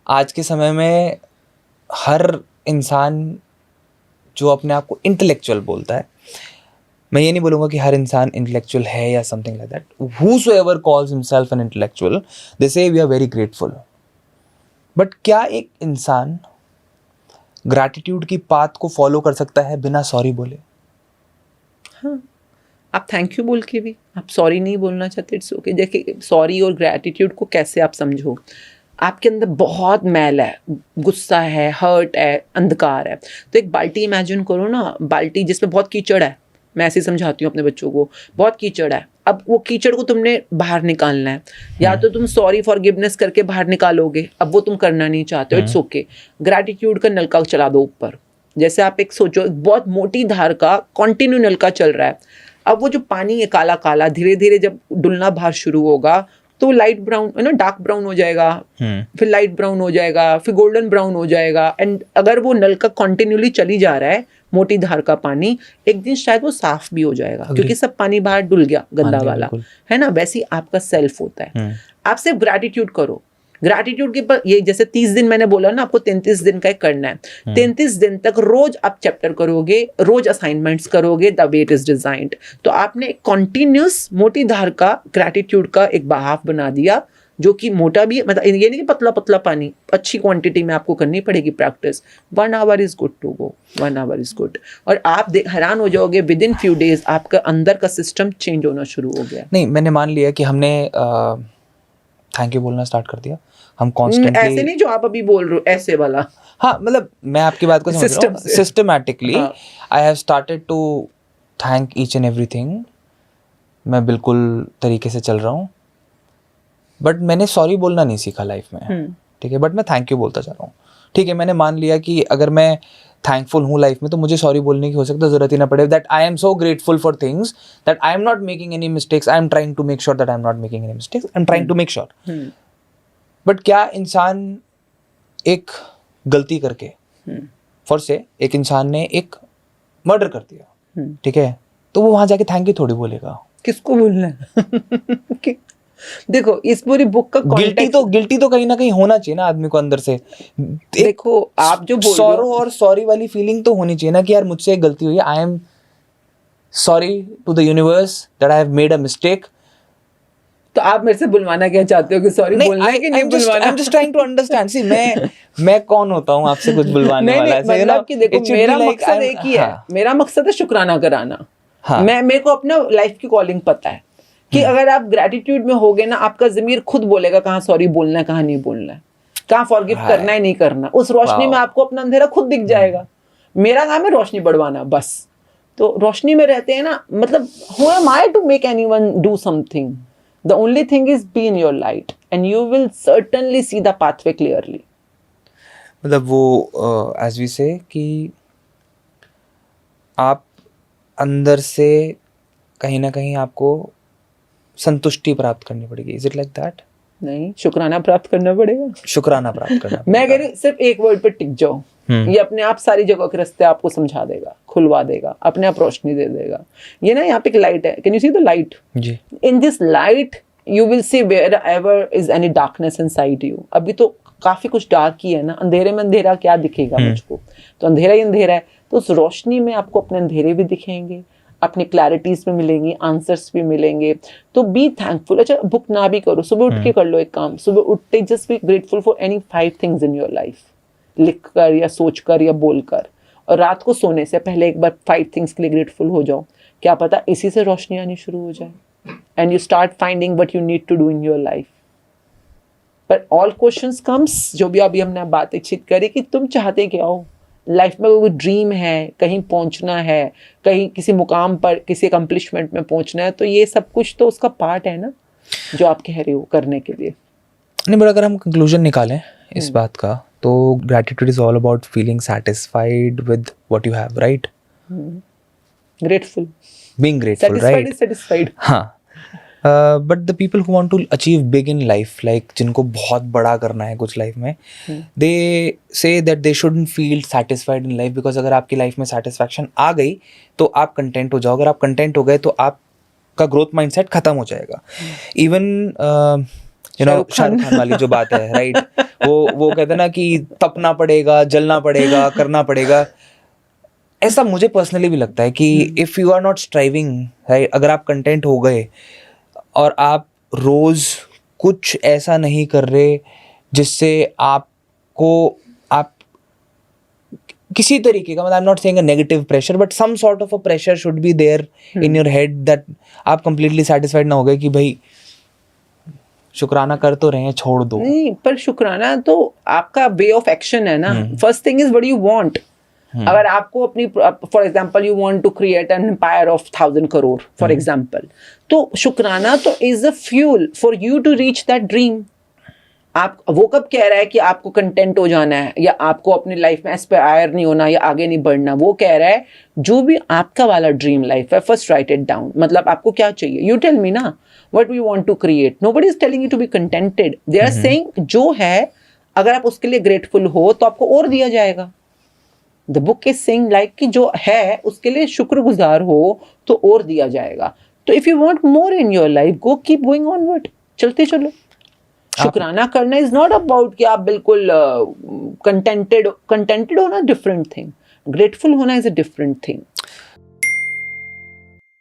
आज के समय में हर इंसान जो अपने आप को इंटेलेक्चुअल बोलता है, मैं ये नहीं बोलूँगा कि हर इंसान इंटेलेक्चुअल है या something like that, whosoever calls himself an intellectual, they say we are very grateful. But क्या एक इंसान ग्रैटिट्यूड की पाथ को फॉलो कर सकता है बिना सॉरी बोले? हाँ, आप थैंक यू बोल के भी, आप सॉरी नहीं बोलना चाहते, इट्स ओके। देखिए, सॉरी और ग्रैटिट्यूड को कैसे आप समझो, आपके अंदर बहुत मैल है, गुस्सा है, हर्ट है, अंधकार है, तो एक बाल्टी इमेजिन करो ना, बाल्टी जिसमें बहुत कीचड़ है, मैं ऐसे समझाती हूँ अपने बच्चों को, बहुत कीचड़ है, अब वो कीचड़ को तुमने बाहर निकालना है, या तो तुम सॉरी फॉरगिवनेस करके बाहर निकालोगे, अब वो तुम करना नहीं चाहते हो, इट्स ओके। ग्रैटिट्यूड का नलका चला दो ऊपर, जैसे आप एक सोचो, एक बहुत मोटी धार का कॉन्टिन्यू नलका चल रहा है, अब वो जो पानी है काला काला, धीरे धीरे जब डुलना बाहर शुरू होगा तो लाइट ब्राउन है ना, डार्क ब्राउन हो जाएगा, फिर लाइट ब्राउन हो जाएगा, फिर गोल्डन ब्राउन हो जाएगा, एंड अगर वो नल का कंटिन्यूली चली जा रहा है मोटी धार का पानी, एक दिन शायद वो साफ भी हो जाएगा, क्योंकि सब पानी बाहर डुल गया गंदा वाला, है ना। वैसे ही आपका सेल्फ होता है। आप सिर्फ ग्रैटिट्यूड करो, ग्रैटिट्यूड के पर ये जैसे 30 दिन मैंने बोला ना, आपको 33 दिन का करना है, 33 दिन तक रोज आप चैप्टर करोगे, रोज असाइनमेंट्स करोगे, the way it is designed, तो आपने कॉन्टिन्यूस मोटी धार का ग्रैटिट्यूड का एक बहाव बना दिया, जो कि मोटा भी, मतलब ये नहीं कि पतला पतला पानी, अच्छी क्वांटिटी में आपको करनी पड़ेगी practice. 1 hour is good to go, 1 hour is good, और आप हैरान हो जाओगे, विद इन फ्यू डेज आपका अंदर का सिस्टम चेंज होना शुरू हो गया। नहीं, मैंने मान लिया कि हमने थैंक यू बोलना स्टार्ट कर दिया, हम कॉन्स्टेंटली, ऐसे नहीं जो आप अभी बोल रहे हो, ऐसे वाला। हाँ, मतलब मैं आपकी बात को समझ रहा हूँ, systematically I have started to thank each and everything, मैं बिल्कुल तरीके से चल रहा हूँ, बट मैंने सॉरी बोलना नहीं सीखा लाइफ में, ठीक है, बट मैं थैंक यू बोलता जा रहा हूँ, ठीक है। मैंने मान लिया कि अगर मैं थैंकफुल हूँ लाइफ में, तो मुझे सॉरी बोलने की हो सकता है जरूरत ही ना पड़े, that I am so grateful for things, that I am not making any mistakes, I am trying to make sure that I am not making any mistakes, I am trying to make sure. But क्या इंसान एक गलती करके, for से एक इंसान ने एक मर्डर कर दिया, ठीक है, तो वो वहां जाके थैंक यू थोड़ी बोलेगा? किसको बोलना है? देखो, इस पूरी बुक का गिल्टी तो कहीं ना कहीं होना चाहिए ना आदमी को अंदर से। देखो, आप जो बोल रहे हो, और सॉरी वाली फीलिंग तो होनी चाहिए ना, कि यार मुझसे एक गलती हुई है, I am sorry to the universe that I have made a mistake. तो आप मेरे से बुलवाना क्या चाहते हो, कि सॉरी बोलना है कि नहीं बुलवाना? I am just trying to understand. See, मैं कौन होता हूँ आपसे कुछ बुलवाने वाला? मतलब कि देखो, मेरा मकसद एक ही है, मेरा मकसद है शुक्राना कराना। मेरे को अपना लाइफ की कॉलिंग पता है कि अगर आप ग्रैटिट्यूड में होगे ना, आपका ज़मीर खुद बोलेगा कहाँ सॉरी बोलना है, कहाँ नहीं बोलना है, कहाँ फॉरगिव करना है, नहीं करना। उस रोशनी में आपको अपना अंधेरा खुद दिख जाएगा। मेरा काम है रोशनी बढ़वाना, बस। तो रोशनी में रहते हैं ना, मतलब who am I to make anyone do something? The only thing is be in your light and you will certainly see the pathway clearly. मतलब वो as we say कि आप अंदर से कहीं ना कहीं आपको संतुष्टि प्राप्त करनी पड़ेगी। Is it like that? नहीं, शुक्राना प्राप्त करना पड़ेगा। शुक्राना प्राप्त करना मैं कह रही सिर्फ एक वर्ड पे टिक जाओ, ये अपने आप सारी जगह के रास्ते आपको समझा देगा, खुलवा देगा, अपने आप रोशनी दे देगा। ये ना, यहाँ पे एक लाइट है, can you see the light? जी। In this light you will see wherever is any darkness inside you. अभी तो काफी कुछ डार्क ही है ना, अंधेरे में अंधेरा क्या दिखेगा मुझको? तो अंधेरा ही अंधेरा है। तो उस रोशनी में आपको अपने अंधेरे भी दिखेंगे, अपनी क्लैरिटीज में मिलेंगी, आंसर्स भी मिलेंगे। तो बी थैंकफुल। अच्छा, बुक ना भी करो, सुबह उठ के कर लो एक काम, सुबह उठते just be grateful for any 5 things in your life, लिख कर या सोच कर या बोल कर। और रात को सोने से पहले एक बार 5 थिंग्स के लिए ग्रेटफुल हो जाओ। क्या पता इसी से रोशनी आनी शुरू हो जाए, and you start finding what you need to do in your life. But all questions comes, जो भी अभी हमने बातचीत करी, कि तुम चाहते क्या हो लाइफ में? कोई ड्रीम है, कहीं पहुंचना है, कहीं किसी मुकाम पर, किसी अकम्पलिशमेंट में पहुंचना है, तो ये सब कुछ तो उसका पार्ट है ना, जो आप कह रहे हो करने के लिए। नहीं, बट अगर हम कंक्लूजन निकालें इस बात का, तो gratitude is all about feeling satisfied with what you have, right? Grateful, being grateful, right? Satisfied. हाँ। But the people who want to achieve big in life, like जिनको बहुत बड़ा करना है कुछ लाइफ में, they say that they shouldn't feel satisfied in life, because अगर आपकी लाइफ में सैटिस्फैक्शन आ गई तो आप कंटेंट हो जाओ। अगर आप कंटेंट हो गए तो आपका ग्रोथ माइंडसेट खत्म हो जाएगा। Even you know Shahrukh Khan वाली जो बात है, राइट? वो कहते हैं ना कि तपना पड़ेगा, जलना पड़ेगा, करना पड़ेगा. ऐसा मुझे पर्सनली भी लगता है कि if you are not striving, right, अगर आप कंटेंट हो गए और आप रोज कुछ ऐसा नहीं कर रहे जिससे आपको आप किसी तरीके का, मतलब I am not saying a negative pressure, but some sort of a pressure should be there in your head that आप कंप्लीटली सेटिस्फाइड ना हो गए कि भाई शुक्राना कर तो रहे हैं, छोड़ दो. नहीं, पर शुक्राना तो आपका वे ऑफ एक्शन है ना. First thing is what you want. अगर आपको अपनी, for example you want to create an empire of 1000 crore for example, तो शुक्राना तो is a fuel for you to reach that dream. आप वो कब कह रहा है कि आपको कंटेंट हो जाना है या आपको अपनी लाइफ में एस्पायर नहीं होना या आगे नहीं बढ़ना. वो कह रहा है जो भी आपका वाला ड्रीम लाइफ है, फर्स्ट राइट इट डाउन. मतलब आपको क्या चाहिए, यू टेल मी ना what we want to create. Nobody is telling you to be contented. They are saying जो है अगर आप उसके लिए ग्रेटफुल हो तो आपको और दिया जाएगा. The book is saying like कि जो है उसके लिए शुक्रगुजार हो तो और दिया जाएगा. तो if you want more in your life, go keep going onward. चलते चलो. शुक्राना करना इज नॉट अबाउट कि आप बिल्कुल कंटेंटेड होना डिफरेंट थिंग. ग्रेटफुल होना इज अ डिफरेंट थिंग.